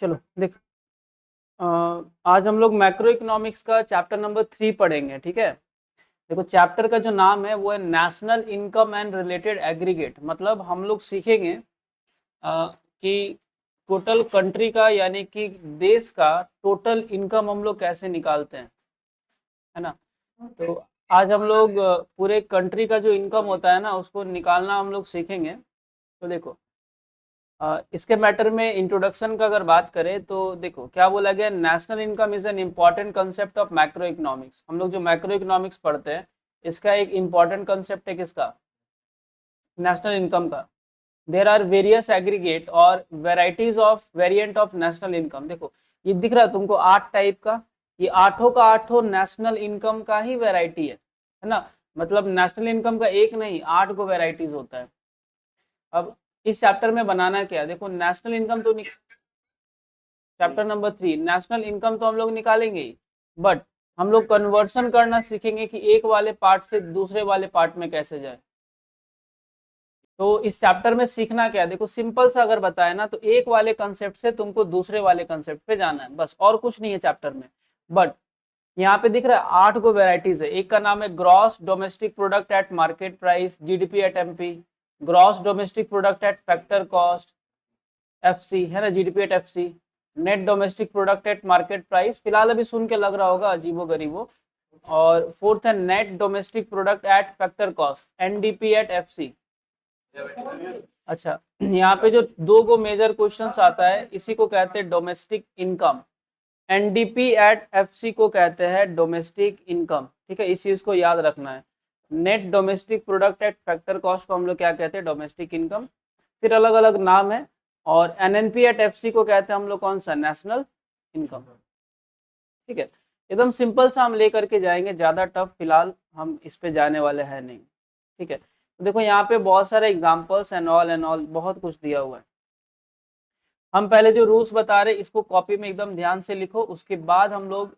चलो देख, आज हम लोग मैक्रो इकोनॉमिक्स का चैप्टर नंबर 3 पढ़ेंगे। ठीक है, देखो चैप्टर का जो नाम है वो है national income and related aggregate. मतलब हम लोग सीखेंगे कि टोटल कंट्री का यानी कि देश का टोटल इनकम हम लोग कैसे निकालते हैं, है ना। तो आज हम लोग पूरे कंट्री का जो इनकम होता है ना उसको निकालना हम लोग सीखेंगे। तो देखो, इसके मैटर में इंट्रोडक्शन का अगर बात करें तो देखो क्या बोला गया, national income is an important concept of macro economics. हम लोग जो मैक्रो इकोनॉमिक्स पढ़ते हैं इसका एक इम्पॉर्टेंट कंसेप्ट है किसका, नेशनल इनकम का। देर आर वेरियस एग्रीगेट और varieties of variant of national income. देखो ये दिख रहा है तुमको 8 टाइप का, ये आठों का आठों नेशनल इनकम का ही वेराइटी है ना। मतलब नेशनल इनकम का एक नहीं 8 को वेराइटीज होता है। अब इस चैप्टर में बनाना क्या, देखो नेशनल इनकम तो चैप्टर नंबर 3 नेशनल इनकम तो हम लोग निकालेंगे ही, बट हम लोग कन्वर्सन करना सीखेंगे कि एक वाले पार्ट से दूसरे वाले पार्ट में कैसे जाए। तो इस चैप्टर में सीखना क्या है, देखो सिंपल सा अगर बताए ना तो एक वाले कंसेप्ट से तुमको दूसरे वाले कंसेप्ट पे जाना है, बस और कुछ नहीं है चैप्टर में। बट यहाँ पे दिख रहा है 8 को वेराइटीज है। एक का नाम है gross domestic product at market price, GDP at MP, gross domestic product at factor cost FC, है ना, GDP at FC, net domestic product at market price, फिलहाल अभी सुन के लग रहा होगा अजीबो गरीबो। और फोर्थ है net domestic product at factor cost, NDP at FC. अच्छा, यहाँ पे जो दो गो मेजर क्वेश्चंस आता है इसी को कहते हैं domestic income. NDP at FC को कहते हैं डोमेस्टिक इनकम। ठीक है, इस चीज को याद रखना है। Net domestic product at factor cost को हम लोग क्या कहते हैं, डोमेस्टिक इनकम। फिर अलग अलग नाम है। और एनएनपी एट एफसी को कहते हैं हम लोग कौन सा, नेशनल इनकम। ठीक है, एकदम सिंपल सा हम लेकर के जाएंगे, ज्यादा टफ फिलहाल हम इस पे जाने वाले हैं नहीं। ठीक है, तो देखो यहाँ पे बहुत सारे एग्जांपल्स एंड ऑल बहुत कुछ दिया हुआ है। हम पहले जो रूल्स बता रहे इसको कॉपी में एकदम ध्यान से लिखो, उसके बाद हम लोग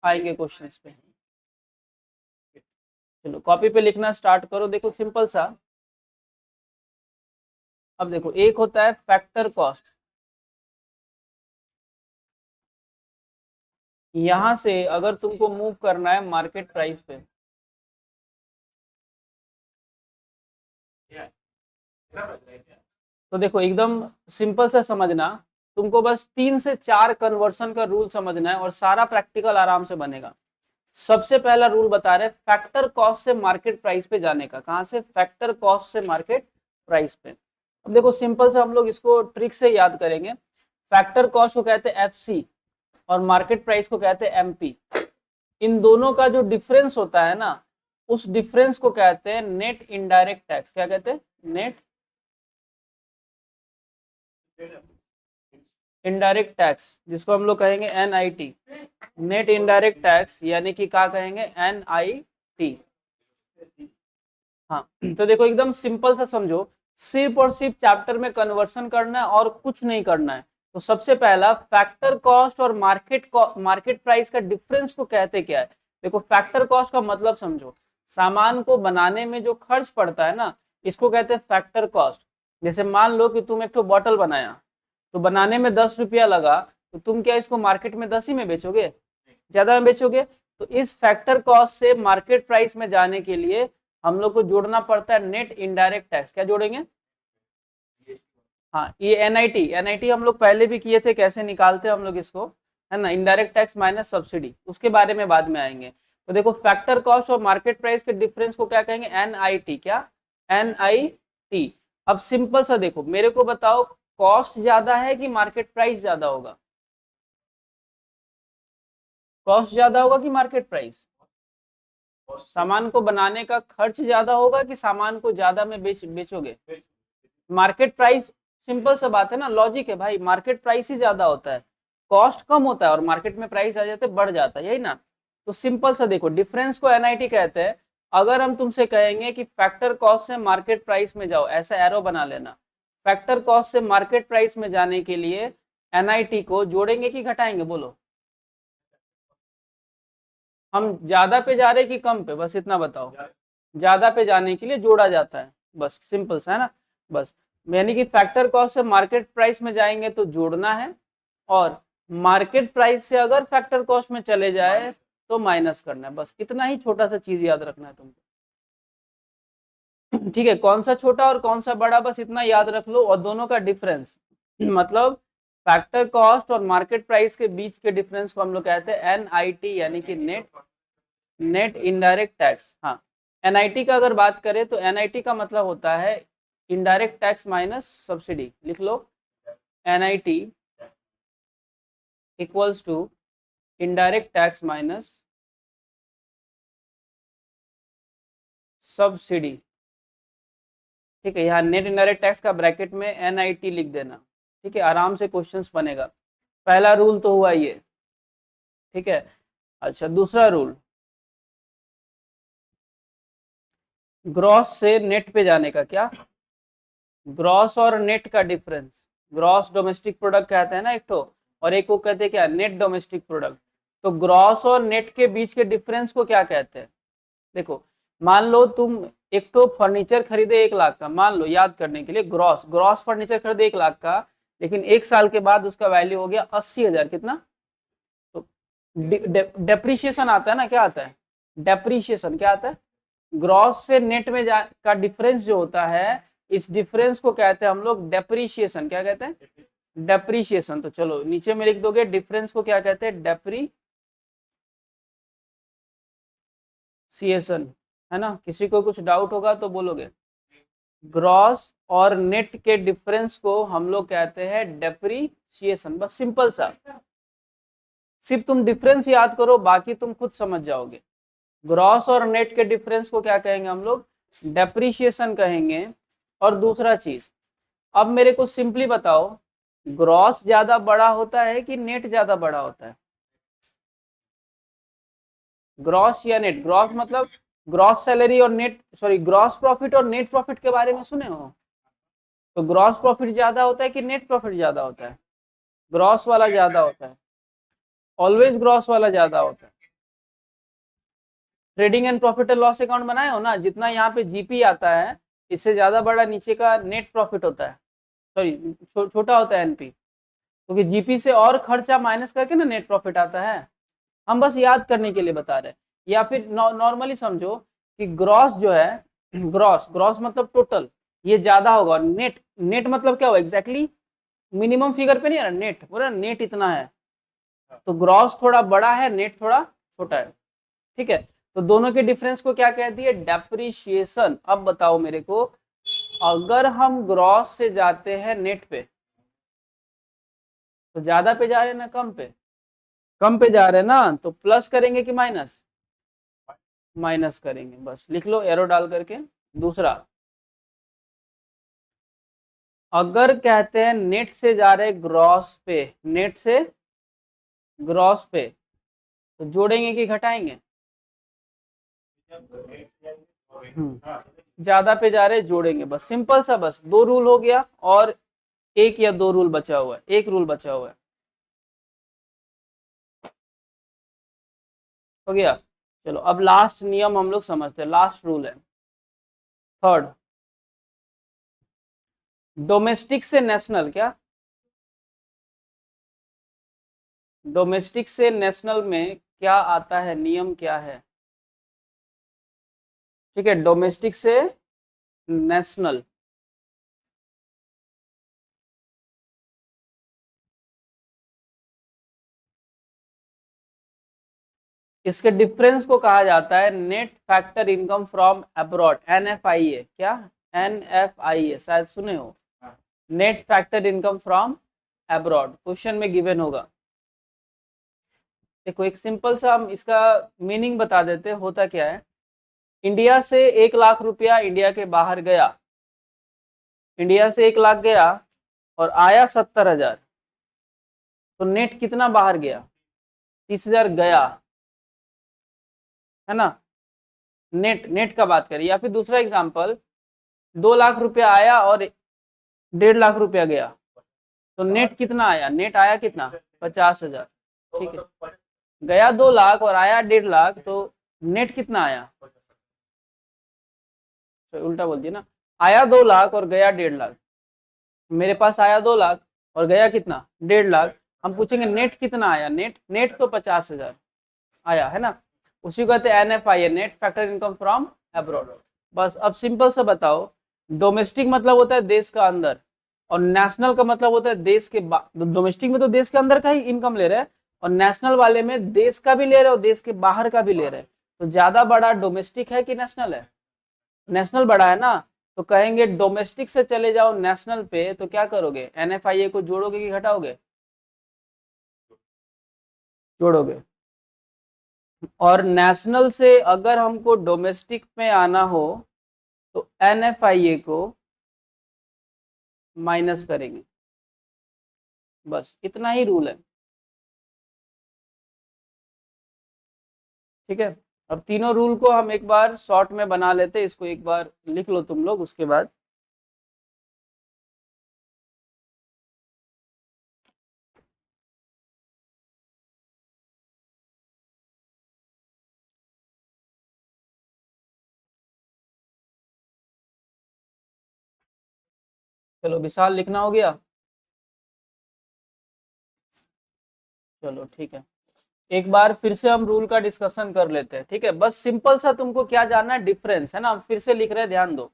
आएंगे क्वेश्चंस पे। चलो कॉपी पे लिखना स्टार्ट करो। देखो सिंपल सा, अब देखो एक होता है फैक्टर कॉस्ट। यहां से अगर तुमको मूव करना है मार्केट प्राइस पे, तो देखो एकदम सिंपल सा समझना, तुमको बस 3 से 4 कन्वर्सन का रूल समझना है और सारा प्रैक्टिकल आराम से बनेगा। सबसे पहला रूल बता रहे फैक्टर कॉस्ट से मार्केट प्राइस पे जाने का। कहां से, फैक्टर कॉस्ट से मार्केट प्राइस पे। अब देखो सिंपल से हम लोग इसको ट्रिक से याद करेंगे। फैक्टर कॉस्ट को कहते हैं एफसी और मार्केट प्राइस को कहते हैं एमपी। इन दोनों का जो डिफरेंस होता है ना, उस डिफरेंस को कहते हैं नेट इनडायरेक्ट टैक्स। क्या कहते हैं, नेट इनडायरेक्ट टैक्स, जिसको हम लोग कहेंगे एनआईटी, नेट इनडायरेक्ट टैक्स, यानी कि क्या कहेंगे, एनआईटी। हाँ, तो देखो एकदम सिंपल सा समझो, सिर्फ और सिर्फ चैप्टर में कन्वर्सन करना है और कुछ नहीं करना है। तो सबसे पहला फैक्टर कॉस्ट और मार्केट प्राइस का डिफरेंस को कहते क्या है। देखो फैक्टर कॉस्ट का मतलब समझो, सामान को बनाने में जो खर्च पड़ता है ना, इसको कहते हैं फैक्टर कॉस्ट। जैसे मान लो कि तुम एक तो बॉटल बनाया, तो बनाने में 10 रुपया लगा, तो तुम क्या इसको मार्केट में 10 ही में बेचोगे, ज्यादा में बेचोगे। तो इस फैक्टर कॉस्ट से मार्केट प्राइस में जाने के लिए हम लोग को जोड़ना पड़ता है नेट इनडायरेक्ट टैक्स। क्या जोड़ेंगे, हाँ ये एनआईटी हम लोग पहले भी किए थे, कैसे निकालते हैं हम लोग इसको, है ना, इनडायरेक्ट टैक्स माइनस सब्सिडी, उसके बारे में बाद में आएंगे। तो देखो फैक्टर कॉस्ट और मार्केट प्राइस के डिफरेंस को क्या कहेंगे, एनआईटी। क्या, एनआईटी। अब सिंपल सा देखो, मेरे को बताओ कॉस्ट ज्यादा है कि मार्केट प्राइस ज्यादा होगा, कॉस्ट ज्यादा होगा कि मार्केट प्राइस, सामान को बनाने का खर्च ज्यादा होगा कि सामान को ज्यादा में बेचोगे, मार्केट प्राइस। सिंपल सा बात है ना, लॉजिक है भाई, मार्केट प्राइस ही ज्यादा होता है, कॉस्ट कम होता है और मार्केट में प्राइस आ जाते हैं, बढ़ जाता है, यही ना। तो सिंपल सा देखो, डिफरेंस को एनआईटी कहते हैं। अगर हम तुमसे कहेंगे कि फैक्टर कॉस्ट से मार्केट प्राइस में जाओ, ऐसा एरो बना लेना, फैक्टर कॉस्ट से मार्केट प्राइस में जाने के लिए एनआईटी को जोड़ेंगे कि घटाएंगे, बोलो। हम ज्यादा पे जा रहे कि कम पे, बस इतना बताओ। ज्यादा पे जाने के लिए जोड़ा जाता है, बस सिंपल सा है ना, बस। यानी कि फैक्टर कॉस्ट से मार्केट प्राइस में जाएंगे तो जोड़ना है, और मार्केट प्राइस से अगर फैक्टर कॉस्ट में चले जाए तो माइनस करना है। बस इतना ही छोटा सा चीज याद रखना है तुमको। ठीक है, कौन सा छोटा और कौन सा बड़ा, बस इतना याद रख लो। और दोनों का डिफरेंस मतलब फैक्टर कॉस्ट और मार्केट प्राइस के बीच के डिफरेंस को हम लोग कहते हैं एनआईटी, यानी कि नेट इनडायरेक्ट टैक्स। हाँ, एनआईटी का अगर बात करें तो एनआईटी का मतलब होता है इनडायरेक्ट टैक्स माइनस सब्सिडी। लिख लो, NIT equals to indirect tax minus subsidy. ठीक है, यहाँ नेट इनडायरेक्ट टैक्स का ब्रैकेट में एनआईटी लिख देना। ठीक है, आराम से क्वेश्चंस बनेगा। पहला रूल तो हुआ ये। ठीक है, अच्छा दूसरा रूल, ग्रॉस से नेट पे जाने का। क्या? ग्रॉस और नेट का डिफरेंस। ग्रॉस डोमेस्टिक प्रोडक्ट कहते हैं ना एक तो, और एक को कहते हैं क्या, नेट डोमेस्टिक प्रोडक्ट। तो ग्रॉस और नेट के बीच के डिफरेंस को क्या कहते हैं? देखो, मान लो तुम एक तो फर्नीचर खरीदे 1 लाख का, मान लो याद करने के लिए, ग्रॉस ग्रॉस फर्नीचर खरीदे 1 लाख का, लेकिन 1 साल के बाद उसका वैल्यू हो गया 80,000। कितना? तो डेप्रीशिएशन आता है ना, क्या आता है? डेप्रीशिएशन क्या आता है? ग्रॉस से नेट में का डिफरेंस जो होता है, इस डिफरेंस को कहते हैं हम लोग डेप्रीशिएशन। क्या कहते हैं? डेप्रीशिएशन। तो चलो नीचे में लिख दोगे, डिफरेंस को क्या कहते हैं? डेप्रीशिएशन, है ना? किसी को कुछ डाउट होगा तो बोलोगे। ग्रॉस और नेट के डिफरेंस को हम लोग कहते हैं डेप्रीशिएशन। बस सिंपल सा, सिर्फ तुम डिफरेंस याद करो, बाकी तुम खुद समझ जाओगे। ग्रॉस और नेट के डिफरेंस को क्या कहेंगे हम लोग? डेप्रीशिएशन कहेंगे। और दूसरा चीज, अब मेरे को सिंपली बताओ, ग्रॉस ज्यादा बड़ा होता है कि नेट ज्यादा बड़ा होता है? ग्रॉस या नेट? ग्रॉस मतलब ग्रॉस सैलरी और नेट, सॉरी, ग्रॉस प्रॉफिट और नेट प्रॉफिट के बारे में सुने हो? तो ग्रॉस प्रॉफिट ज्यादा होता है कि नेट प्रॉफिट ज्यादा होता है? ग्रॉस वाला ज्यादा होता है, ऑलवेज ग्रॉस वाला ज्यादा होता है। Trading and profit and loss account बनाए हो ना, जितना यहाँ पे जीपी आता है, इससे ज्यादा बड़ा नीचे का नेट प्रॉफिट होता है, सॉरी छोटा होता है एनपी, क्योंकि जीपी से और खर्चा माइनस करके ना नेट प्रॉफिट आता है। हम बस याद करने के लिए बता रहे हैं। या फिर नॉर्मली समझो कि ग्रॉस जो है, ग्रॉस ग्रॉस मतलब टोटल, ये ज्यादा होगा। नेट नेट मतलब क्या होगा एग्जैक्टली? मिनिमम फिगर पे नहीं है ना, नेट बोला, नेट इतना है, तो ग्रॉस थोड़ा बड़ा है, नेट थोड़ा छोटा है। ठीक है, तो दोनों के डिफरेंस को क्या कहती है? डेप्रीशिएशन। अब बताओ मेरे को, अगर हम ग्रॉस से जाते हैं नेट पे, तो ज्यादा पे जा रहे हैं ना कम पे? कम पे जा रहे हैं ना, तो प्लस करेंगे कि माइनस? माइनस करेंगे। बस लिख लो एरो डाल करके। दूसरा, अगर कहते हैं नेट से जा रहे ग्रॉस पे, नेट से ग्रॉस पे, तो जोड़ेंगे कि घटाएंगे? ज्यादा पे जा रहे जोड़ेंगे। बस सिंपल सा, बस 2 रूल हो गया, और एक या 2 रूल बचा हुआ है, एक रूल बचा हुआ है। हो गया? चलो अब लास्ट नियम हम लोग समझते हैं, लास्ट रूल है थर्ड, डोमेस्टिक से नेशनल। क्या? डोमेस्टिक से नेशनल में क्या आता है, नियम क्या है? ठीक है, डोमेस्टिक से नेशनल, इसके डिफरेंस को कहा जाता है net factor income from abroad, NFIA. क्या? एनएफआईए, शायद सुने हो, net factor income from abroad, question में गिवन होगा। देखो एक सिंपल सा हम इसका मीनिंग बता देते हैं, होता क्या है। इंडिया से 1 लाख रुपया इंडिया के बाहर गया, इंडिया से 1 लाख गया और आया 70,000, तो नेट कितना बाहर गया? 30,000 गया, है ना? नेट नेट का बात करें। या फिर दूसरा एग्जांपल, 2 लाख रुपया आया और 1.5 लाख रुपया गया, तो नेट कितना आया? नेट आया कितना? 50,000। ठीक है, गया 2 लाख और आया 1.5 लाख, तो नेट कितना आया? तो उल्टा बोल दिया ना, आया 2 लाख और गया 1.5 लाख। मेरे पास आया 2 लाख और गया कितना? 1.5 लाख। हम पूछेंगे नेट कितना आया, नेट नेट तो 50,000 आया है ना, उसी को कहते हैं NFI, net factor income from abroad. बस अब सिंपल से बताओ, डोमेस्टिक मतलब होता है देश का अंदर, और नेशनल का मतलब होता है देश के बाहर। डोमेस्टिक में तो देश के अंदर का ही इनकम ले रहे हैं, और नेशनल वाले में देश का भी ले रहे हैं और देश के बाहर का भी ले रहे हैं। तो ज्यादा बड़ा डोमेस्टिक है कि नेशनल है? नेशनल बड़ा है ना। तो कहेंगे डोमेस्टिक से चले जाओ नेशनल पे, तो क्या करोगे, NFIA को जोड़ोगे कि घटाओगे? जोड़ोगे। और नेशनल से अगर हमको डोमेस्टिक में आना हो तो NFIA को माइनस करेंगे, बस इतना ही रूल है। ठीक है, अब तीनों रूल को हम एक बार शॉर्ट में बना लेते हैं, इसको एक बार लिख लो तुम लोग, उसके बाद चलो विशाल लिखना हो गया। चलो ठीक है, एक बार फिर से हम रूल का डिस्कशन कर लेते हैं। ठीक है, बस सिंपल सा तुमको क्या जानना है, डिफरेंस है ना, हम फिर से लिख रहे हैं, ध्यान दो।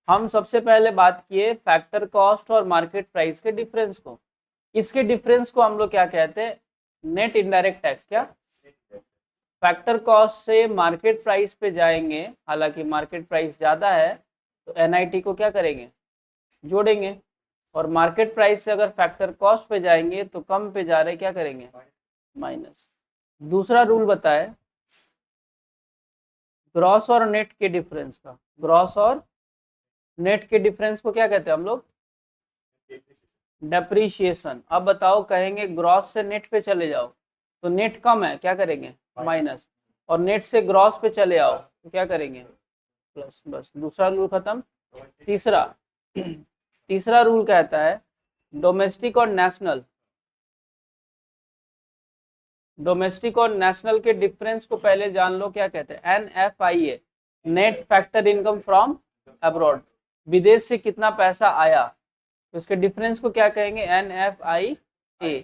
हम सबसे पहले बात किए फैक्टर कॉस्ट और मार्केट प्राइस के डिफरेंस को। इसके डिफरेंस को हम लोग क्या कहते हैं, नेट इनडायरेक्ट टैक्स। क्या फैक्टर कॉस्ट से मार्केट प्राइस पे जाएंगे, हालांकि मार्केट प्राइस ज्यादा है तो NIT को क्या करेंगे, जोड़ेंगे। और मार्केट प्राइस से अगर फैक्टर कॉस्ट पे जाएंगे तो कम पे जा रहे, क्या करेंगे, माइनस। दूसरा रूल बताए ग्रॉस और नेट के डिफरेंस का। ग्रॉस और नेट के डिफरेंस को क्या कहते हैं हम लोग, डेप्रीशिएशन। अब बताओ, कहेंगे ग्रॉस से नेट पे चले जाओ तो नेट कम है, क्या करेंगे, माइनस। और नेट से ग्रॉस पे चले आओ तो क्या करेंगे, प्लस। बस दूसरा रूल खत्म। तीसरा तीसरा रूल कहता है डोमेस्टिक और नेशनल। डोमेस्टिक और नेशनल के डिफरेंस को पहले जान लो, क्या कहते हैं, NFIA, net factor income from abroad. विदेश से कितना पैसा आया, तो इसके डिफरेंस को क्या कहेंगे, NFIA।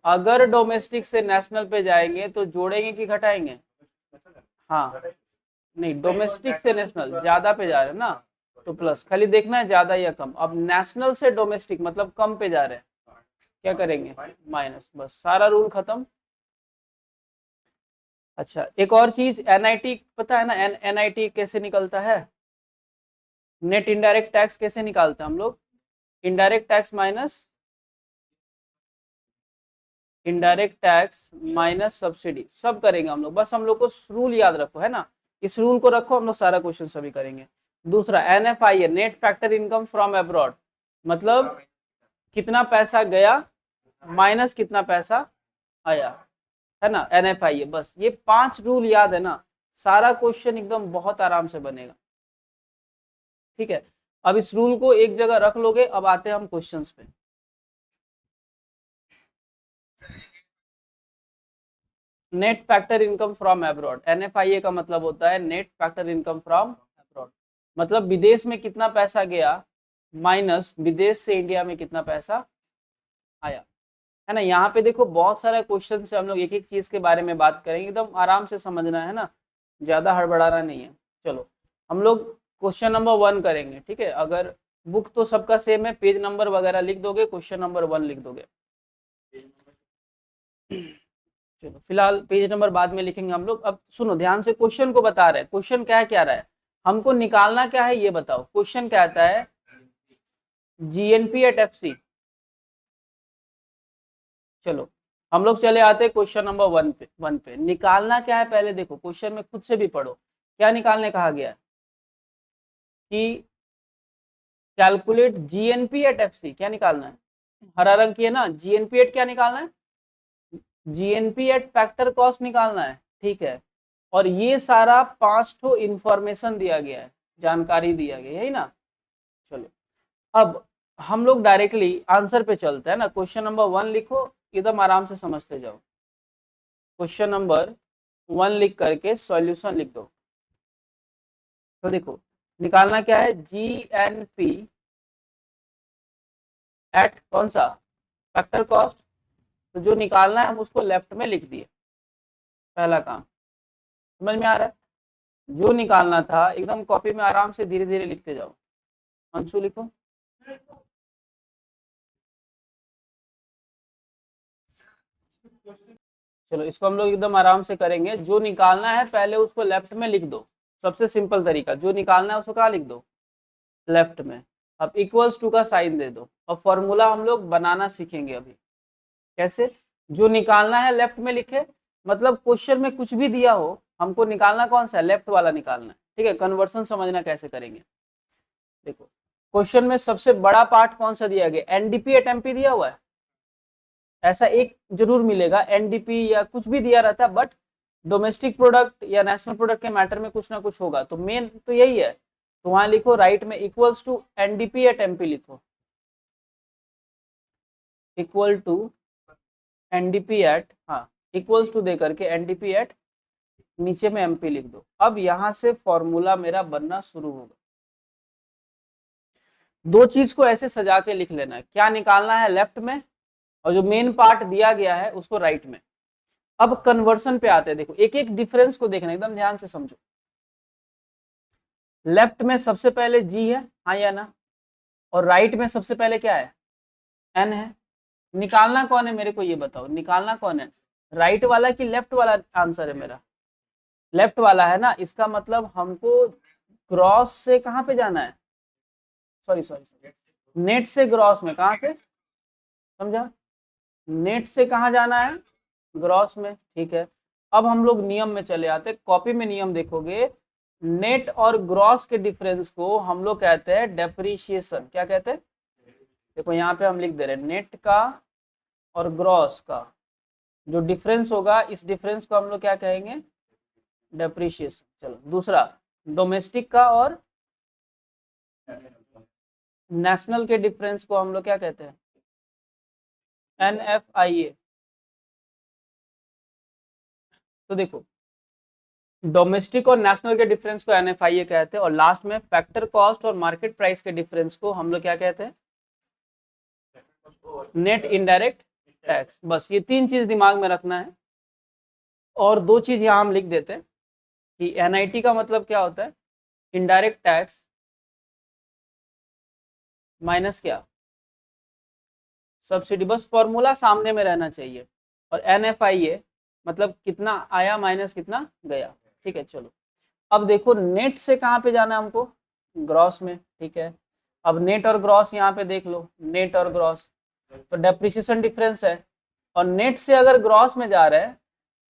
अगर डोमेस्टिक से नेशनल पे जाएंगे तो जोड़ेंगे कि घटाएंगे? हाँ, नहीं, डोमेस्टिक से नेशनल ज्यादा पे जा रहे हैं ना, तो प्लस। खाली देखना है ज्यादा या कम। अब नेशनल से डोमेस्टिक मतलब कम पे जा रहे हैं, क्या करेंगे, माइनस। बस सारा रूल खत्म। अच्छा, एक और चीज, NIT पता है ना, NIT कैसे निकलता है, नेट इनडायरेक्ट टैक्स कैसे निकालते हैं हम लोग, indirect tax minus indirect tax minus subsidy, सब करेंगे हम लोग। बस हम लोग को रूल याद रखो, है ना, इस रूल को रखो, हम लोग सारा क्वेश्चन सभी करेंगे। दूसरा NFIA, net factor income from abroad, मतलब कितना पैसा गया माइनस कितना पैसा आया, है ना, NFIA। बस ये 5 रूल याद है ना, सारा क्वेश्चन एकदम बहुत आराम से बनेगा। ठीक है, अब इस रूल को एक जगह रख लोगे। अब आते हैं हम क्वेश्चंस पे। Net factor income from abroad, NFIA का मतलब होता है net factor income from abroad, मतलब विदेश में कितना पैसा गया माइनस विदेश से इंडिया में कितना पैसा आया, है ना। यहाँ पे देखो बहुत सारा क्वेश्चन से हम लोग एक एक चीज के बारे में बात करेंगे, एकदम आराम से समझना है ना, ज्यादा हड़बड़ाना नहीं है। चलो हम लोग क्वेश्चन नंबर 1 करेंगे। ठीक है, अगर बुक तो सबका सेम है, पेज नंबर वगैरह लिख दोगे, क्वेश्चन नंबर 1 लिख दोगे। चलो फिलहाल पेज नंबर बाद में लिखेंगे हम लोग। अब सुनो ध्यान से, क्वेश्चन को बता रहे हैं, क्वेश्चन क्या रहा है, हमको निकालना क्या है ये बताओ। क्वेश्चन कहता है GNP एट FC। चलो हम लोग चले आते हैं क्वेश्चन नंबर 1 पे निकालना क्या है पहले देखो, क्वेश्चन में खुद से भी पढ़ो क्या निकालने कहा गया है कि कैलकुलेट GNP एट FC। क्या निकालना है, हरा रंग की है ना, GNP एट क्या निकालना है, GNP एट फैक्टर कॉस्ट निकालना है। ठीक है, और ये सारा 5 ठो इंफॉर्मेशन दिया गया है, जानकारी दिया गया है, यही ना। चलो अब हम लोग डायरेक्टली आंसर पे चलते हैं ना। क्वेश्चन नंबर 1 लिखो, एकदम आराम से समझते जाओ। क्वेश्चन नंबर 1 लिख करके सॉल्यूशन लिख दो। तो देखो निकालना क्या है, GNP एट कौन सा, फैक्टर कॉस्ट तो जो निकालना है हम उसको लेफ्ट में लिख दिए, पहला काम। समझ में आ रहा है? जो निकालना था एकदम कॉपी में आराम से धीरे धीरे लिखते जाओ। अंशु लिखो। चलो इसको हम लोग एकदम आराम से करेंगे। जो निकालना है पहले उसको लेफ्ट में लिख दो, सबसे सिंपल तरीका। जो निकालना है उसको कहाँ लिख दो? लेफ्ट में। अब इक्वल्स टू का साइन दे दो और फॉर्मूला हम लोग बनाना सीखेंगे अभी। कैसे? जो निकालना है लेफ्ट में लिखे, मतलब क्वेश्चन में कुछ भी दिया हो हमको निकालना कौन सा है? लेफ्ट वाला निकालना है। ठीक है, कन्वर्सन समझना कैसे करेंगे। देखो क्वेश्चन में सबसे बड़ा पार्ट कौन सा दिया गया? एनडीपी एट एमपी दिया हुआ है, ऐसा एक जरूर मिलेगा। एनडीपी या कुछ भी दिया रहता है, बट डोमेस्टिक प्रोडक्ट या नेशनल प्रोडक्ट के मैटर में कुछ ना कुछ होगा, तो मेन तो यही है। तो वहां लिखो राइट में equals to NDP at MP लिखो, इक्वल टू एनडीपी एट, हाँ इक्वल्स टू दे करके एनडीपी एट, नीचे में एमपी लिख दो। अब यहां से फॉर्मूला मेरा बनना शुरू होगा। दो चीज को ऐसे सजा के लिख लेना है, क्या निकालना है लेफ्ट में और जो मेन पार्ट दिया गया है उसको राइट में। अब कन्वर्सन पे आते हैं। देखो एक एक डिफरेंस को देखना, एकदम ध्यान से समझो। लेफ्ट में सबसे पहले जी है, हाँ या ना, और राइट में सबसे पहले क्या है? एन है। निकालना कौन है मेरे को ये बताओ, निकालना कौन है? राइट वाला कि लेफ्ट वाला? आंसर है मेरा लेफ्ट वाला है ना। इसका मतलब हमको ग्रॉस से कहां पे जाना है? सॉरी सॉरी सॉरी, नेट से ग्रॉस में। कहां से? समझा? नेट से कहां जाना है? ग्रॉस में। ठीक है, अब हम लोग नियम में चले आते। कॉपी में नियम देखोगे, नेट और ग्रॉस के डिफरेंस को हम लोग कहते हैं डेप्रीशिएशन। क्या कहते हैं? देखो यहाँ पे हम लिख दे रहे हैं, नेट का और ग्रॉस का जो डिफरेंस होगा, इस डिफरेंस को हम लोग क्या कहेंगे? डेप्रीशिएशन। चलो दूसरा, डोमेस्टिक का और नेशनल के डिफरेंस को हम लोग क्या कहते हैं? NFIA। तो देखो डोमेस्टिक और नेशनल के डिफरेंस को NFIA कहते हैं, और लास्ट में फैक्टर कॉस्ट और मार्केट प्राइस के डिफरेंस को हम लोग क्या कहते हैं? Net indirect tax. बस ये तीन चीज दिमाग में रखना है। और दो चीज यहाँ हम लिख देते हैं कि NIT का मतलब क्या होता है? इनडायरेक्ट टैक्स माइनस क्या? सब्सिडी। बस फॉर्मूला सामने में रहना चाहिए। और NFIA मतलब कितना आया माइनस कितना गया। ठीक है, चलो अब देखो नेट से कहाँ पे जाना है हमको? ग्रॉस में। ठीक है, अब नेट और ग्रॉस यहाँ पे देख लो, नेट और ग्रॉस तो डेप्रिसिएशन डिफरेंस है, और नेट से अगर ग्रॉस में जा रहा है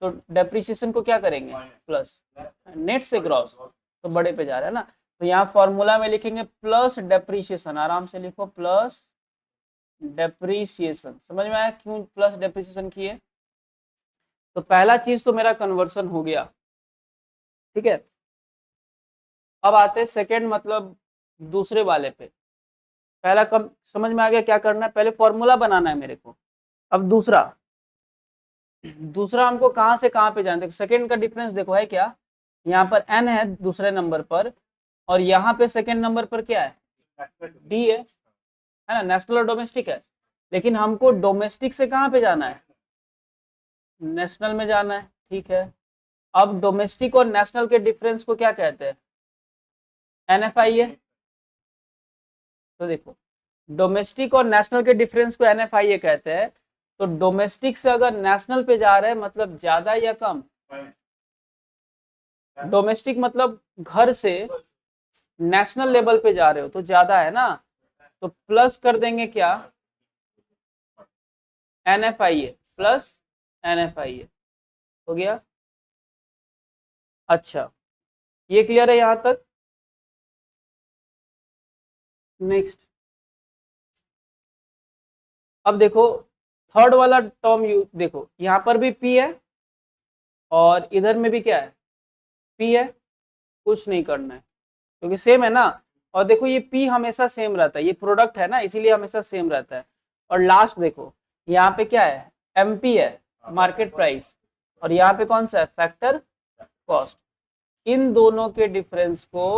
तो डेप्रिसिएशन को क्या करेंगे? प्लस। नेट से ग्रॉस तो बड़े पे जा रहा है ना, तो यहाँ फॉर्मूला में लिखेंगे प्लस डेप्रिसिएशन। आराम से लिखो प्लस डेप्रिसिएशन। समझ में आया क्यों प्लस डेप्रिसिएशन किए? तो पहला चीज तो मेरा कन्वर्सन हो गया। ठीक है, अब आते हैं सेकेंड, मतलब दूसरे वाले पे। पहला कम समझ में आ गया क्या करना है? पहले फॉर्मूला बनाना है मेरे को। अब दूसरा, दूसरा हमको कहां से कहां पे जाना है? सेकेंड का डिफरेंस देखो है क्या? यहाँ पर n है दूसरे नंबर पर, और यहाँ पे सेकेंड नंबर पर क्या है? d है ना। नेशनल और डोमेस्टिक है, लेकिन हमको डोमेस्टिक से कहां पे जाना है? नेशनल में जाना है। ठीक है, अब डोमेस्टिक और नेशनल के डिफरेंस को क्या कहते हैं? NFIA। तो देखो डोमेस्टिक और नेशनल के डिफरेंस को NFIA कहते हैं। तो डोमेस्टिक से अगर नेशनल पे जा रहे हैं मतलब ज्यादा या कम? डोमेस्टिक मतलब घर से नेशनल लेवल पे जा रहे हो तो ज्यादा है ना, तो प्लस कर देंगे क्या? NFIA plus NFIA। हो गया? अच्छा, ये क्लियर है यहां तक? नेक्स्ट, अब देखो थर्ड वाला टर्म देखो यहाँ पर भी P है और इधर में भी क्या है? P है। कुछ नहीं करना है क्योंकि सेम है ना। और देखो ये P हमेशा सेम रहता है, ये प्रोडक्ट है ना इसीलिए हमेशा सेम रहता है। और लास्ट देखो यहाँ पे क्या है? MP है, मार्केट प्राइस, और यहाँ पे कौन सा है? Factor cost. इन दोनों के डिफरेंस को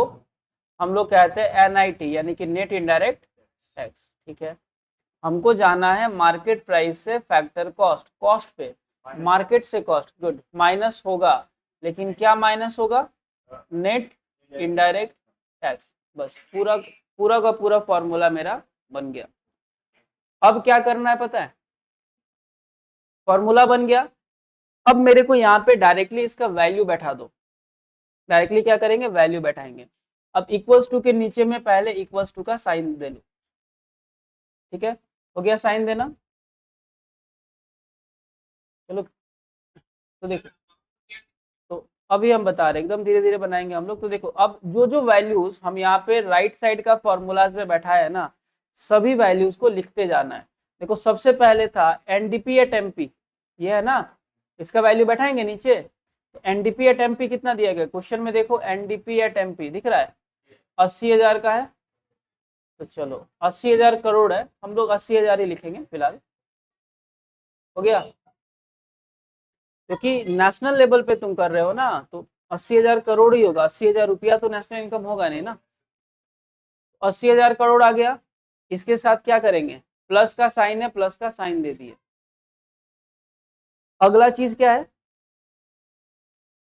हम लोग कहते हैं NIT, यानी कि नेट इनडायरेक्ट टैक्स। ठीक है, हमको जाना है मार्केट प्राइस से फैक्टर कॉस्ट, कॉस्ट पे मार्केट से कॉस्ट, गुड, माइनस होगा, लेकिन क्या माइनस होगा, नेट इनडायरेक्ट टैक्स। बस पूरा पूरा का पूरा फॉर्मूला मेरा बन गया। अब क्या करना है पता है, फॉर्मूला बन गया, अब मेरे को यहाँ पे डायरेक्टली इसका वैल्यू बैठा दो। डायरेक्टली क्या करेंगे, वैल्यू बैठाएंगे। अब इक्वल्स टू के नीचे में पहले इक्वल्स टू का साइन दे लो, ठीक है, हो गया साइन देना। चलो तो देखो, तो अभी हम बता रहे हैं, एकदम धीरे धीरे बनाएंगे हम लोग। तो देखो अब जो जो वैल्यूज हम यहाँ पे राइट साइड का फॉर्मूलाज में बैठा है ना, सभी वैल्यूज को लिखते जाना है। देखो सबसे पहले था एनडीपी एट एमपी, ये है ना, इसका वैल्यू बैठाएंगे नीचे। तो एनडीपी एट एमपी कितना दिया गया क्वेश्चन में, देखो एनडीपी एट एमपी दिख रहा है 80,000 का है। तो चलो 80,000 करोड़ है, हम लोग 80,000 ही लिखेंगे फिलहाल, हो गया, क्योंकि नेशनल लेवल पे तुम कर रहे हो ना, तो 80,000 करोड़ ही होगा, 80,000 रुपया तो नेशनल इनकम होगा नहीं ना। 80,000 करोड़ आ गया, इसके साथ क्या करेंगे, प्लस का साइन है, प्लस का साइन दे दिए। अगला चीज क्या है,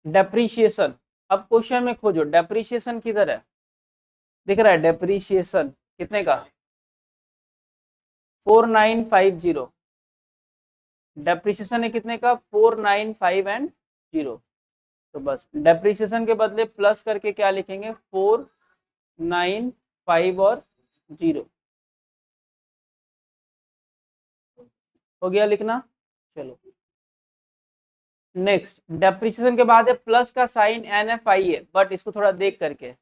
डेप्रीशिएशन। अब क्वेश्चन में खोजो डेप्रीशिएशन किधर है, दिख रहा है डेप्रीशिएशन कितने का, 4950। डेप्रीशिएशन है कितने का, 495 एंड 0। तो बस डेप्रीशिएशन के बदले प्लस करके क्या लिखेंगे, 495 और 0, हो गया लिखना। चलो नेक्स्ट, डेप्रिसिएशन के बाद है प्लस का साइन एनएफआई है, बट इसको थोड़ा देख करके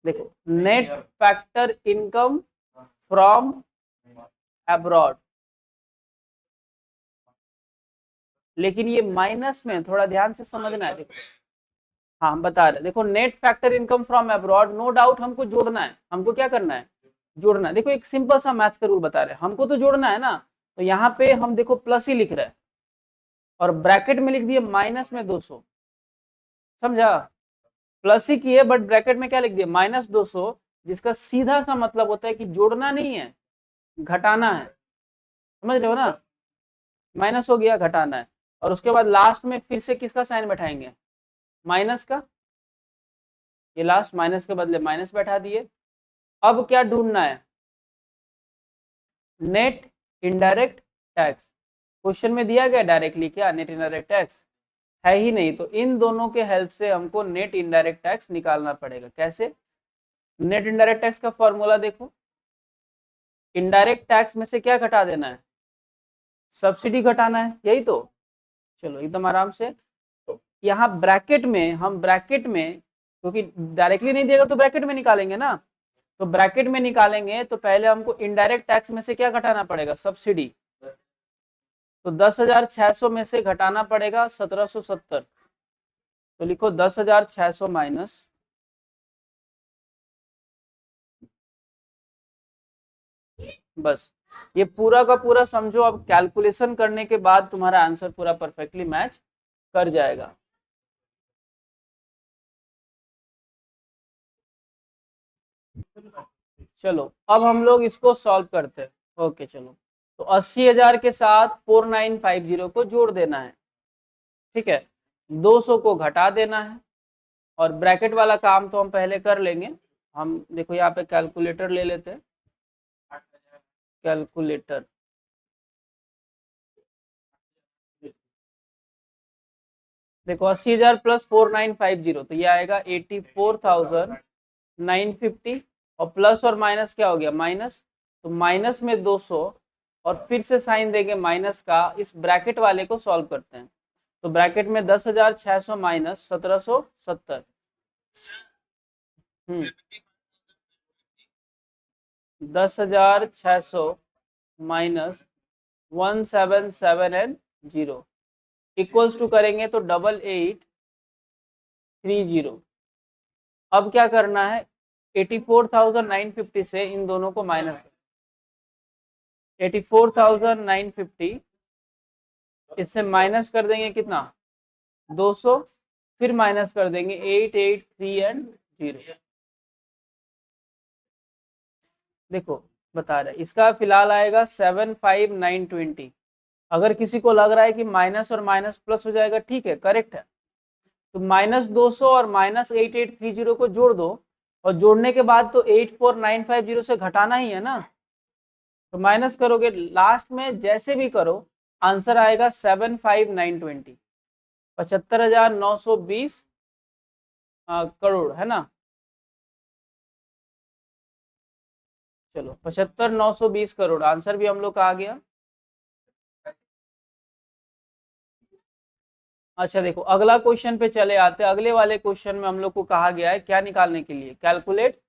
देखो, net factor income from abroad, लेकिन ये माइनस में, थोड़ा ध्यान से समझना है। देखो हाँ हम बता रहे, देखो net factor income from abroad, no doubt हमको जोड़ना है, हमको क्या करना है, जोड़ना है। देखो एक सिंपल सा मैथ्स का रूल बता रहे हैं, हमको तो जोड़ना है ना, तो यहाँ पे हम देखो प्लस ही लिख रहे हैं और ब्रैकेट में लिख दिए माइनस में 200, समझा, प्लस ही किए बट ब्रैकेट में क्या लिख दिया, -200, जिसका सीधा सा मतलब होता है कि जोड़ना नहीं है, घटाना है, समझ रहे हो ना, माइनस हो गया, घटाना है। और उसके बाद लास्ट में फिर से किसका साइन बैठाएंगे, माइनस का, ये लास्ट माइनस के बदले माइनस बैठा दिए। अब क्या ढूंढना है, नेट इनडायरेक्ट टैक्स। क्वेश्चन में दिया गया डायरेक्टली क्या, नेट इनडायरेक्ट टैक्स है ही नहीं, तो इन दोनों के हेल्प से हमको नेट इनडायरेक्ट टैक्स निकालना पड़ेगा। कैसे, नेट इनडायरेक्ट टैक्स का फॉर्मूला देखो, इनडायरेक्ट टैक्स में से क्या घटा देना है, सब्सिडी घटाना है, यही तो। चलो एकदम आराम से, तो यहाँ ब्रैकेट में, हम ब्रैकेट में, क्योंकि डायरेक्टली नहीं देगा तो ब्रैकेट में निकालेंगे ना, तो ब्रैकेट में निकालेंगे तो पहले हमको इनडायरेक्ट टैक्स में से क्या घटाना पड़ेगा, सब्सिडी। तो 10,600 में से घटाना पड़ेगा 1770, तो लिखो 10,600 माइनस, बस ये पूरा का पूरा समझो। अब कैलकुलेशन करने के बाद तुम्हारा आंसर पूरा परफेक्टली मैच कर जाएगा। चलो अब हम लोग इसको सॉल्व करते हैं। ओके चलो, तो 80,000 के साथ 4950 को जोड़ देना है, ठीक है, 200 को घटा देना है, और ब्रैकेट वाला काम तो हम पहले कर लेंगे। हम देखो यहाँ पे कैलकुलेटर ले लेते हैं, कैलकुलेटर, देखो 80,000 प्लस 4950, तो ये आएगा 84,950, और प्लस और माइनस क्या हो गया, माइनस, तो माइनस में 200, और फिर से साइन देंगे माइनस का, इस ब्रैकेट वाले को सॉल्व करते हैं। तो ब्रैकेट में 10,600 minus 1770, 10,600 minus 177 and 0 equals to करेंगे तो 8830। अब क्या करना है, 84,950 से इन दोनों को माइनस, 84,950 इससे माइनस कर देंगे कितना, 200, फिर माइनस कर देंगे 883 एंड 0। देखो बता रहे हैं। इसका फिलहाल आएगा 75920। अगर किसी को लग रहा है कि माइनस और माइनस प्लस हो जाएगा, ठीक है, करेक्ट है। तो -200 और -8830 को जोड़ दो, और जोड़ने के बाद तो 84950 से घटाना ही है ना, तो माइनस करोगे, लास्ट में जैसे भी करो आंसर आएगा 75920, 75,920 करोड़, है ना। चलो 75,920 करोड़ आंसर भी हम लोग का आ गया। अच्छा देखो, अगला क्वेश्चन पे चले आते हैं। अगले वाले क्वेश्चन में हम लोग को कहा गया है क्या निकालने के लिए, कैलकुलेट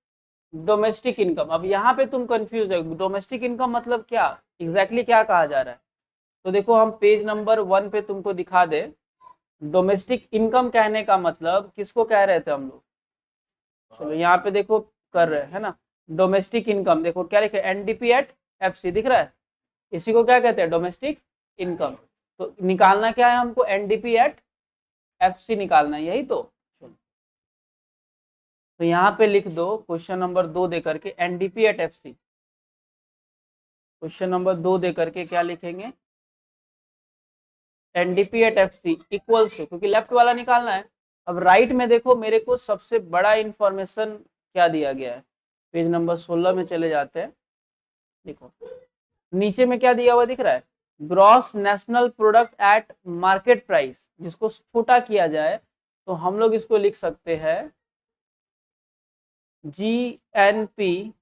डोमेस्टिक इनकम। अब यहाँ पे तुम कंफ्यूज है, डोमेस्टिक इनकम मतलब क्या, एग्जैक्टली क्या कहा जा रहा है। तो देखो हम पेज नंबर 1 पे तुमको दिखा दे। डोमेस्टिक इनकम कहने का मतलब किसको कह रहे थे हम लोग, चलो यहाँ पे देखो कर रहे हैं ना। डोमेस्टिक इनकम देखो क्या लिखे, एनडीपी एट एफसी दिख रहा है, इसी को क्या कहते हैं, डोमेस्टिक इनकम। तो निकालना क्या है हमको, एनडीपी एट एफसी निकालना है, यही तो यहाँ पे लिख दो क्वेश्चन नंबर 2 दे करके NDP at FC. Question number 2 दे करके क्या लिखेंगे, NDP at FC equals to, क्योंकि लेफ्ट वाला निकालना है। अब राइट में देखो मेरे को सबसे बड़ा इंफॉर्मेशन क्या दिया गया है, पेज नंबर 16 में चले जाते हैं। देखो नीचे में क्या दिया हुआ दिख रहा है, gross national product at market price. जिसको छोटा किया जाए तो हम लोग इसको लिख सकते हैं जीएनपी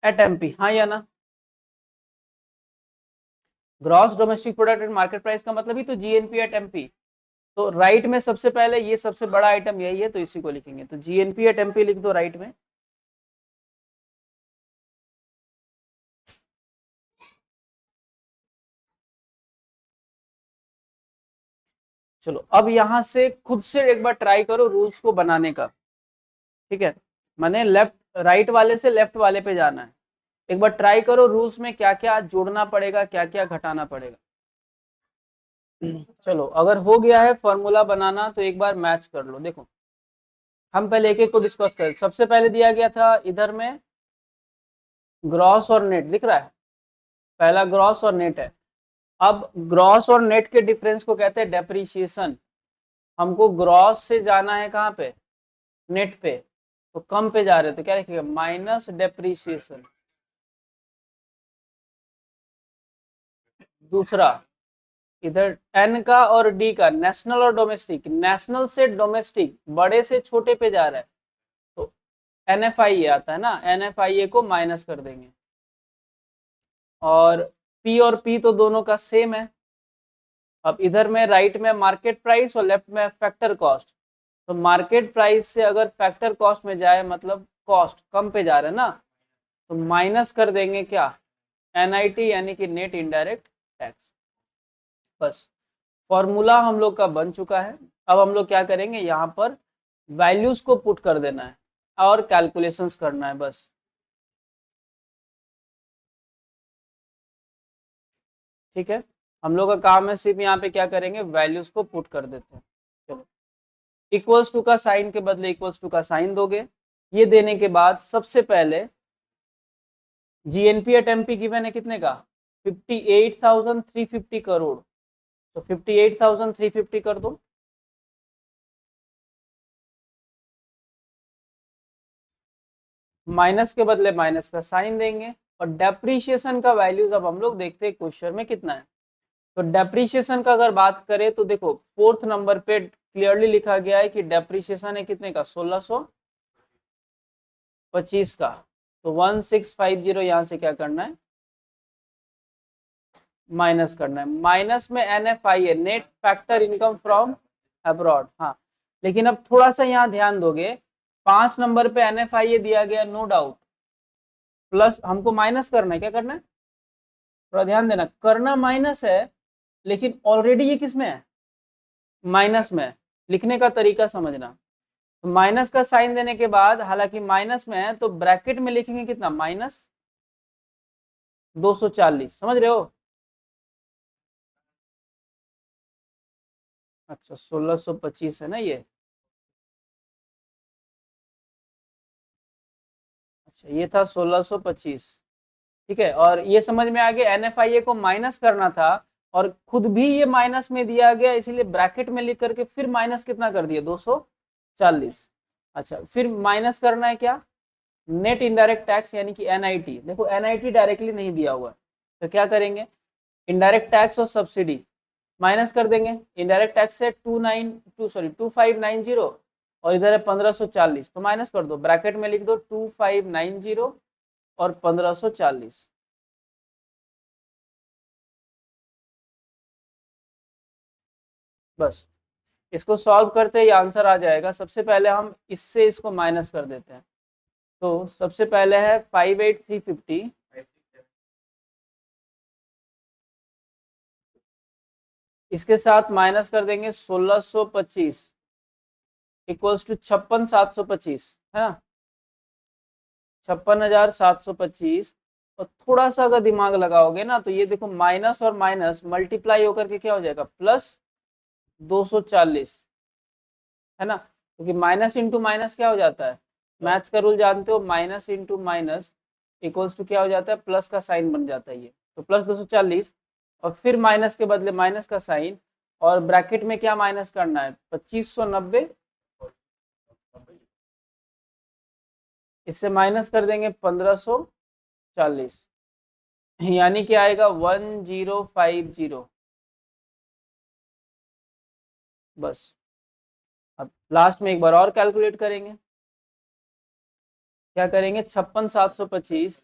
एट एमपी, हाँ या ना। Gross domestic product at market price का मतलब ही तो जीएनपी एट एमपी। तो राइट में सबसे पहले ये सबसे बड़ा आइटम यही है, तो इसी को लिखेंगे। तो जीएनपी एट एमपी लिख दो राइट में। चलो अब यहां से खुद से एक बार ट्राई करो रूल्स को बनाने का, ठीक है। मैंने लेफ्ट राइट वाले से लेफ्ट वाले पे जाना है। एक बार ट्राई करो रूल्स में क्या क्या जोड़ना पड़ेगा, क्या क्या घटाना पड़ेगा। चलो अगर हो गया है फॉर्मूला बनाना तो एक बार मैच कर लो। देखो हम पहले एक एक को डिस्कस करें। सबसे पहले दिया गया था इधर में ग्रॉस और नेट दिख रहा है, पहला ग्रॉस और नेट है। अब ग्रॉस और नेट के डिफरेंस को कहते हैं डेप्रीशिएशन। हमको ग्रॉस से जाना है कहाँ पे, नेट पे, तो कम पे जा रहे तो क्या लिखेगा, माइनस डेप्रीशिएशन। दूसरा इधर एन का और डी का, नेशनल और डोमेस्टिक, नेशनल से डोमेस्टिक बड़े से छोटे पे जा रहा है, तो एनएफआई आता है ना, एनएफआई को माइनस कर देंगे। और पी तो दोनों का सेम है। अब इधर में राइट में मार्केट प्राइस और लेफ्ट में फैक्टर कॉस्ट। तो मार्केट प्राइस से अगर फैक्टर कॉस्ट में जाए मतलब कॉस्ट कम पे जा रहा है ना, तो माइनस कर देंगे क्या, एनआईटी यानी कि नेट इनडायरेक्ट टैक्स। बस फॉर्मूला हम लोग का बन चुका है। अब हम लोग क्या करेंगे, यहाँ पर वैल्यूज को पुट कर देना है और कैलकुलेशंस करना है बस, ठीक है। हम लोग का काम है सिर्फ यहाँ पे क्या करेंगे, वैल्यूज को पुट कर देते हैं। चलो इक्वल्स टू का साइन के बदले इक्वल्स टू का साइन दोगे। ये देने के बाद सबसे पहले जीएनपी एट एमपी गिवन है कितने का, 58,350 करोड़। तो 58,350 कर दो, माइनस के बदले माइनस का साइन देंगे। और डेप्रीशिएशन का वैल्यूज अब हम लोग देखते हैं क्वेश्चन में कितना है। तो डेप्रीशिएशन का अगर बात करें तो देखो फोर्थ नंबर पे क्लियरली लिखा गया है कि डेप्रीशिएशन है कितने का, 1625 का। तो 1650 यहाँ से क्या करना है, माइनस करना है। माइनस में एनएफआई है, net factor income from abroad. हाँ लेकिन अब थोड़ा सा यहाँ ध्यान दोगे, 5 नंबर पे एनएफआई दिया गया नो डाउट, प्लस हमको माइनस करना है, क्या करना है, थोड़ा ध्यान देना, करना माइनस है लेकिन ऑलरेडी ये किस में है, माइनस में है। लिखने का तरीका समझना, तो माइनस का साइन देने के बाद हालांकि माइनस में है तो ब्रैकेट में लिखेंगे कितना, -240, समझ रहे हो। अच्छा 1625 है ना ये, ये था 1625, ठीक है। और ये समझ में आ गया, NFIA को माइनस करना था और खुद भी ये माइनस में दिया गया, इसीलिए ब्रैकेट में लिख करके फिर माइनस कितना कर दिया, 240। अच्छा, फिर माइनस करना है क्या, नेट इनडायरेक्ट टैक्स यानी कि NIT। देखो NIT डायरेक्टली नहीं दिया हुआ है, तो क्या करेंगे, इनडायरेक्ट टैक्स और सब्सिडी माइनस कर देंगे। इनडायरेक्ट टैक्स से 2590 और इधर है 1540, तो माइनस कर दो, ब्रैकेट में लिख दो 2590 और 1540। बस इसको सॉल्व करते ही आंसर आ जाएगा। सबसे पहले हम इससे इसको माइनस कर देते हैं। तो सबसे पहले है 58350, इसके साथ माइनस कर देंगे 1625 इक्वल्स टू 56,725 है ना, 56,725। और थोड़ा सा अगर दिमाग लगाओगे ना तो ये देखो माइनस और माइनस मल्टीप्लाई होकर के क्या हो जाएगा, प्लस 240 है ना, क्योंकि माइनस इंटू माइनस क्या हो जाता है, मैथ्स का रूल जानते हो, minus into minus equals to क्या हो जाता है, प्लस का साइन बन जाता है ये। तो प्लस 240 और फिर माइनस के बदले माइनस का साइन, और ब्रैकेट में क्या माइनस करना है, 2590, इससे माइनस कर देंगे 1540, यानी कि आएगा 1050। बस अब लास्ट में एक बार और कैलकुलेट करेंगे, क्या करेंगे, 56,725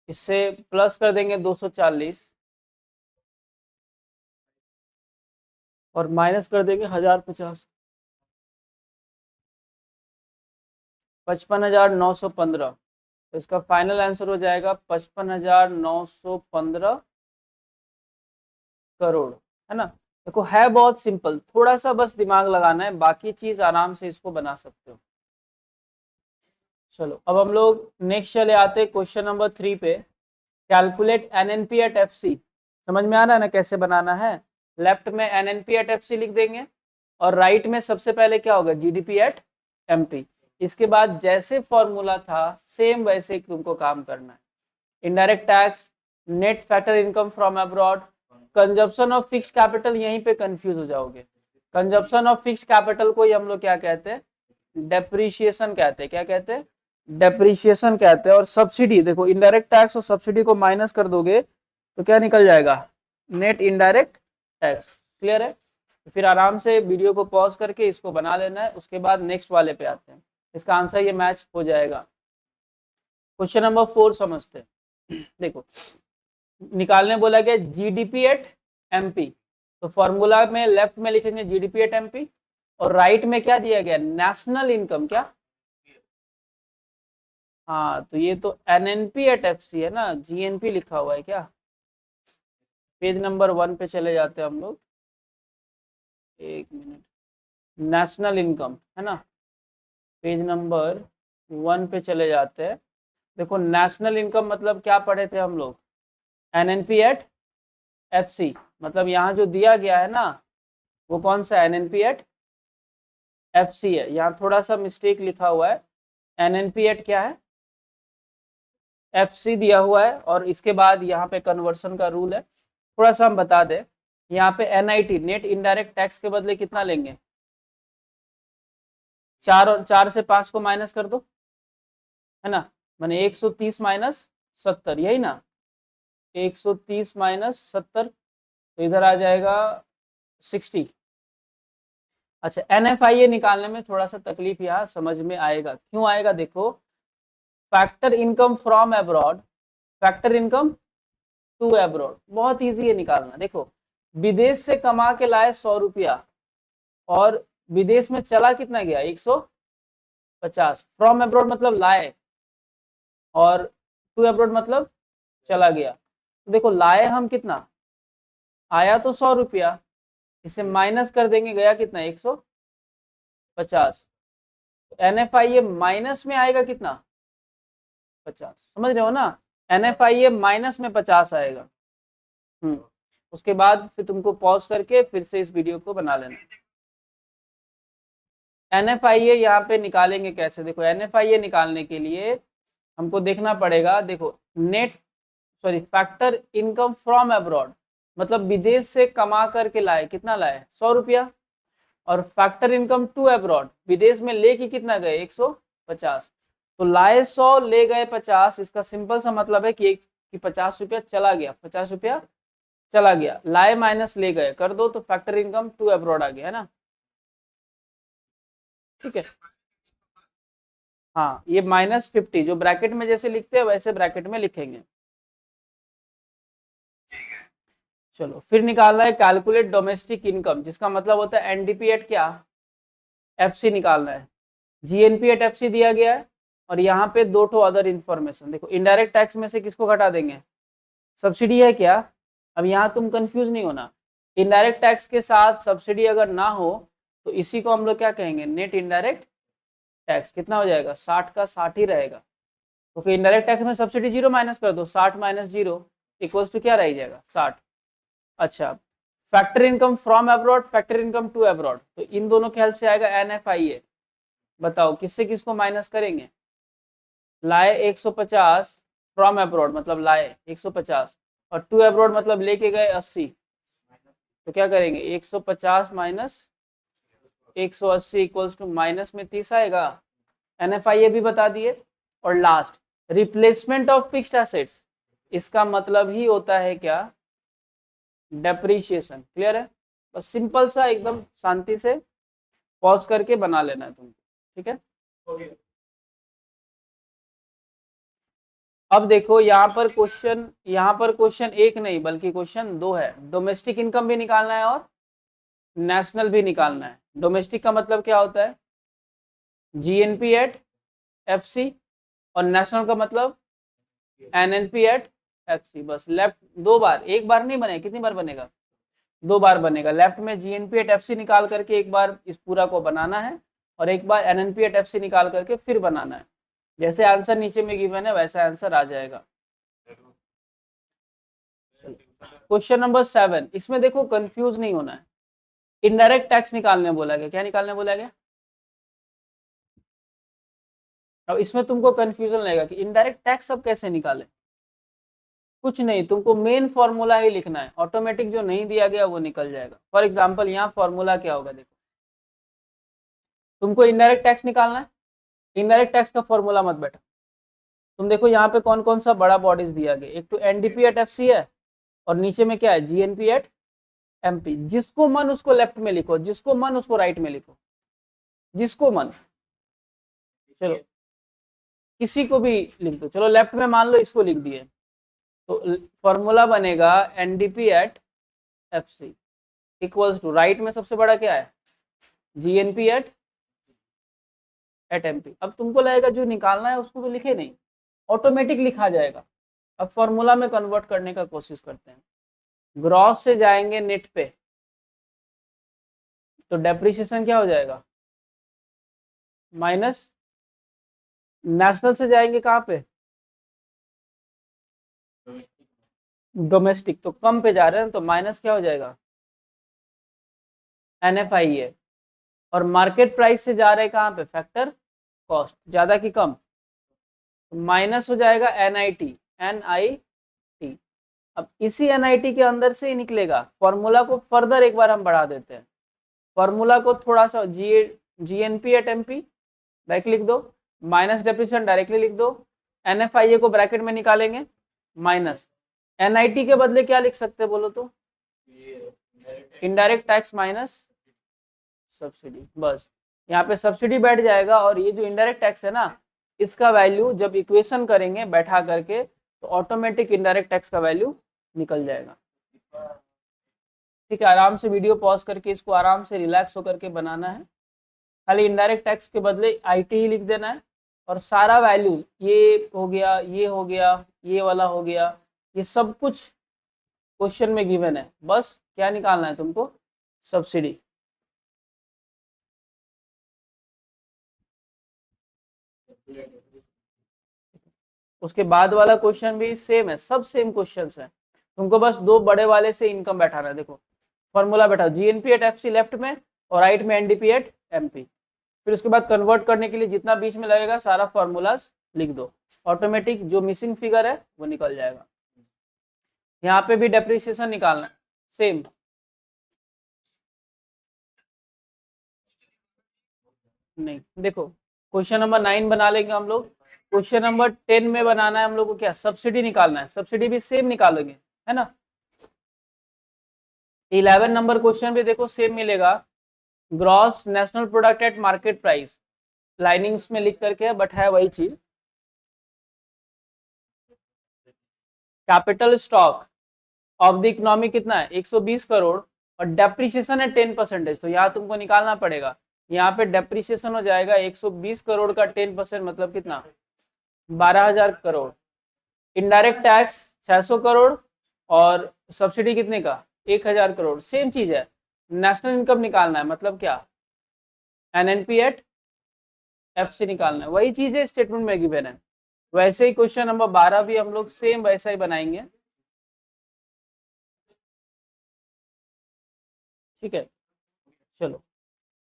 इससे प्लस कर देंगे 240 और माइनस कर देंगे 1050, 55,915। तो इसका फाइनल आंसर हो जाएगा 55,915 करोड़, है ना। देखो है बहुत सिंपल, थोड़ा सा बस दिमाग लगाना है, बाकी चीज आराम से इसको बना सकते हो। चलो अब हम लोग नेक्स्ट चले आते हैं क्वेश्चन नंबर 3 पे। Calculate NNP at FC। समझ में आ रहा है ना कैसे बनाना है, लेफ्ट में NNP एट FC लिख देंगे और राइट में सबसे पहले क्या होगा, GDP एट MP। इसके बाद जैसे फॉर्मूला था सेम वैसे ही तुमको काम करना है। Indirect tax, net factor income from abroad, consumption of fixed capital, यहीं पे कंफ्यूज हो जाओगे। कंजप्शन ऑफ फिक्स्ड कैपिटल को ही हम लोग क्या कहते हैं, डेप्रीशिएशन कहते हैं। क्या कहते हैं, डेप्रीशिएशन कहते हैं। और सब्सिडी, देखो इनडायरेक्ट टैक्स और सब्सिडी को माइनस कर दोगे तो क्या निकल जाएगा, नेट इनडायरेक्ट टैक्स। क्लियर है, फिर आराम से वीडियो को पॉज करके इसको बना लेना है, उसके बाद नेक्स्ट वाले पे आते हैं। इसका आंसर ये मैच हो जाएगा। क्वेश्चन नंबर 4 समझते हैं। देखो निकालने बोला गया GDP एट MP, तो फॉर्मूला में लेफ्ट में लिखेंगे GDP एट MP और राइट में क्या दिया गया, नेशनल इनकम। क्या, हाँ तो ये तो NNP एट FC है ना, GNP लिखा हुआ है क्या। पेज नंबर 1 पे चले जाते हैं हम लोग, एक मिनट, नेशनल इनकम है ना, पेज नंबर 1 पे चले जाते हैं। देखो नेशनल इनकम मतलब क्या पढ़े थे हम लोग, NNP एट FC, मतलब यहाँ जो दिया गया है ना वो कौन सा, NNP एट FC है। यहाँ थोड़ा सा मिस्टेक लिखा हुआ है, NNP एट क्या है, FC दिया हुआ है और इसके बाद यहाँ पे कन्वर्सन का रूल है। थोड़ा सा हम बता दें, यहाँ पे NIT नेट इनडायरेक्ट टैक्स के बदले कितना लेंगे, 4 और 4 से 5 को माइनस कर दो, है ना, माने 130 माइनस 70, यही ना, 130 माइनस 70, तो इधर आ जाएगा 60। अच्छा NFIA निकालने में थोड़ा सा तकलीफ यहाँ समझ में आएगा, क्यों आएगा, देखो factor income from abroad, factor income to abroad, बहुत इजी है निकालना। देखो विदेश से कमा के लाए 100 रुपया और विदेश में चला कितना गया, 150। फ्रॉम अब्रॉड मतलब लाए और टू अब्रॉड मतलब चला गया। तो देखो लाए हम कितना, आया तो 100 रुपया, इसे माइनस कर देंगे, गया कितना, 150। NFIA माइनस में आएगा कितना, 50, समझ रहे हो ना, NFIA माइनस में 50 आएगा। उसके बाद फिर तुमको पॉज करके फिर से इस वीडियो को बना लेना। NFIA यहाँ पे निकालेंगे कैसे? देखो NFIA निकालने के लिए हमको देखना पड़ेगा, देखो फैक्टर इनकम फ्रॉम अब्रॉड, मतलब विदेश से कमा करके लाए, कितना लाए? 100 रुपया। और फैक्टर इनकम टू अब्रॉड, विदेश में लेके कितना गए? 150। तो लाए 100, ले गए 50, इसका सिंपल सा मतलब है कि 50 रुपया चला गया, 50 रुपया चला गया, लाए माइनस ले गए कर दो तो फैक्टर इनकम टू अब्रॉड आ गया, है ना? ठीक है, हाँ, ये -50 जो ब्रैकेट में जैसे लिखते हैं वैसे ब्रैकेट में लिखेंगे। चलो फिर निकालना है कैलकुलेट डोमेस्टिक इनकम, जिसका मतलब होता है एनडीपी एट क्या? एफसी निकालना है। जीएनपी एट एफसी दिया गया है और यहाँ पे दो ठो अदर इन्फॉर्मेशन। देखो इनडायरेक्ट टैक्स में से किसको घटा देंगे? सब्सिडी है क्या? अब यहाँ तुम कंफ्यूज नहीं होना, इनडायरेक्ट टैक्स के साथ सब्सिडी अगर ना हो तो इसी को हम लोग क्या कहेंगे? Net indirect tax. कितना हो जाएगा? 60 का 60 ही रहेगा, क्योंकि इनडायरेक्ट टैक्स में सब्सिडी 0 माइनस कर दो, 60 माइनस 0 इक्वल्स टू क्या रह जाएगा? 60। अच्छा, factor income from abroad, factor income to abroad, तो इन दोनों के हेल्प से आएगा NFIA। बताओ किससे किसको माइनस करेंगे? लाए 150 फ्रॉम अब्रॉड, मतलब लाए 150, और टू अब्रॉड मतलब लेके गए 80, तो क्या करेंगे? 150 माइनस 180 इक्वल्स टू माइनस में 30 आएगा। NFIA भी बता दिए। और last, replacement of fixed assets, इसका मतलब ही होता है क्या? डेप्रीशिएशन। क्लियर है? बस सिंपल सा एकदम शांति से पॉज करके बना लेना है तुमको, ठीक है? अब देखो यहाँ पर क्वेश्चन एक नहीं बल्कि क्वेश्चन दो है। डोमेस्टिक इनकम भी निकालना है और नेशनल भी निकालना है। डोमेस्टिक का मतलब क्या होता है? जीएनपी एट एफसी, और नेशनल का मतलब एनएनपी एट एफसी। बस लेफ्ट दो बार, एक बार नहीं बनेगा, कितनी बार बनेगा? दो बार बनेगा। लेफ्ट में जीएनपी एट एफसी निकाल करके एक बार इस पूरा को बनाना है और एक बार एनएनपी एट एफसी निकाल करके फिर बनाना है। जैसे आंसर नीचे में गिवन है वैसा आंसर आ जाएगा। क्वेश्चन नंबर 7, इसमें देखो कंफ्यूज नहीं होना है। इनडायरेक्ट टैक्स निकालने बोला गया, क्या निकालने बोला गया? अब इसमें तुमको कंफ्यूजन लगेगा कि इनडायरेक्ट टैक्स अब कैसे निकाले। कुछ नहीं, तुमको मेन फॉर्मूला ही लिखना है, ऑटोमेटिक जो नहीं दिया गया वो निकल जाएगा। फॉर एग्जांपल यहाँ फॉर्मूला क्या होगा? देखो तुमको इनडायरेक्ट टैक्स निकालना है, इनडायरेक्ट टैक्स का फॉर्मूला मत बैठा। तुम देखो यहाँ पे कौन कौन सा बड़ा बॉडीज दिया गया, एक तो एनडीपी एट एफसी है और नीचे में क्या है? GNP at MP. जिसको मन उसको लेफ्ट में लिखो, जिसको मन उसको राइट में लिखो, जिसको मन। चलो किसी को भी लिख दो, चलो लेफ्ट में मान लो इसको लिख दिए, तो फॉर्मूला बनेगा NDP at FC equals to, right में सबसे बड़ा क्या है? GNP at MP. अब तुमको लगेगा जो निकालना है उसको तो लिखे नहीं, ऑटोमेटिक लिखा जाएगा। अब फॉर्मूला में कन्वर्ट करने का कोशिश करते हैं। ग्रॉस से जाएंगे नेट पे, तो डेप्रिसिएशन क्या हो जाएगा? माइनस। नेशनल से जाएंगे कहाँ पे? डोमेस्टिक, तो कम पे जा रहे हैं तो माइनस क्या हो जाएगा? NFIA। और मार्केट प्राइस से जा रहे हैं कहाँ पे? फैक्टर कॉस्ट, ज्यादा की कम, तो माइनस हो जाएगा NIT। अब इसी NIT के अंदर से ही निकलेगा। फॉर्मूला को फर्दर एक बार हम बढ़ा देते हैं, फॉर्मूला को थोड़ा सा GNP एट MP डायरेक्ट लिख दो, माइनस डेप्रिसिएशन डायरेक्टली लिख दो, NFIA को ब्रैकेट में निकालेंगे, माइनस NIT के बदले क्या लिख सकते हैं बोलो तो? Indirect tax minus subsidy. बस यहाँ पे सब्सिडी बैठ जाएगा और ये जो इनडायरेक्ट टैक्स है ना, इसका वैल्यू जब इक्वेशन करेंगे बैठा करके तो ऑटोमेटिक इनडायरेक्ट टैक्स का वैल्यू निकल जाएगा। ठीक है, आराम से वीडियो पॉज करके इसको आराम से रिलैक्स होकर के बनाना है। खाली इनडायरेक्ट टैक्स के बदले IT ही लिख देना है और सारा वैल्यूज, ये हो गया, ये हो गया, ये वाला हो गया, ये सब कुछ क्वेश्चन में गिवन है। बस क्या निकालना है तुमको? सब्सिडी। उसके बाद वाला क्वेश्चन भी सेम है, सब सेम क्वेश्चंस है। तुमको बस दो बड़े वाले से इनकम बैठाना है। देखो फॉर्मूला बैठा, GNP एट FC लेफ्ट में और राइट में NDP एट MP। फिर उसके बाद कन्वर्ट करने के लिए जितना बीच में लगेगा सारा फॉर्मूलाज लिख दो, ऑटोमेटिक जो मिसिंग फिगर है वो निकल जाएगा। यहाँ पे भी डेप्रिसिएशन निकालना सेम, नहीं देखो क्वेश्चन नंबर 9 बना लेंगे हम लोग, क्वेश्चन नंबर 10 में बनाना है हम लोग को क्या, सब्सिडी निकालना है, सब्सिडी भी सेम निकालेंगे है ना। 11 नंबर क्वेश्चन भी देखो सेम मिलेगा, gross national product at market price, linings में लिख करके बट है वही चीज। Capital stock of the economy कितना है 120 करोड़ और डेप्रिसिएशन है 10%, तो यहाँ तुमको निकालना पड़ेगा, यहाँ पे डेप्रिसिएशन हो जाएगा 120 करोड़ का 10% मतलब कितना 12,000 करोड़, इनडायरेक्ट टैक्स 600 करोड़ और सब्सिडी कितने का 1,000 करोड़, सेम चीज है। नेशनल इनकम निकालना है मतलब क्या एनएनपी एट एफ से निकालना है, वही चीज है स्टेटमेंट में गिवन है। वैसे ही क्वेश्चन नंबर 12 भी हम लोग सेम वैसा ही बनाएंगे, ठीक है। चलो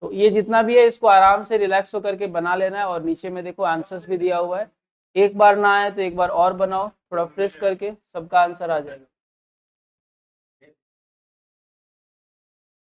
तो ये जितना भी है इसको आराम से रिलैक्स होकर के बना लेना है, और नीचे में देखो आंसर्स भी दिया हुआ है, एक बार ना आए तो एक बार और बनाओ, थोड़ा फ्रेश करके सबका आंसर आ जाएगा।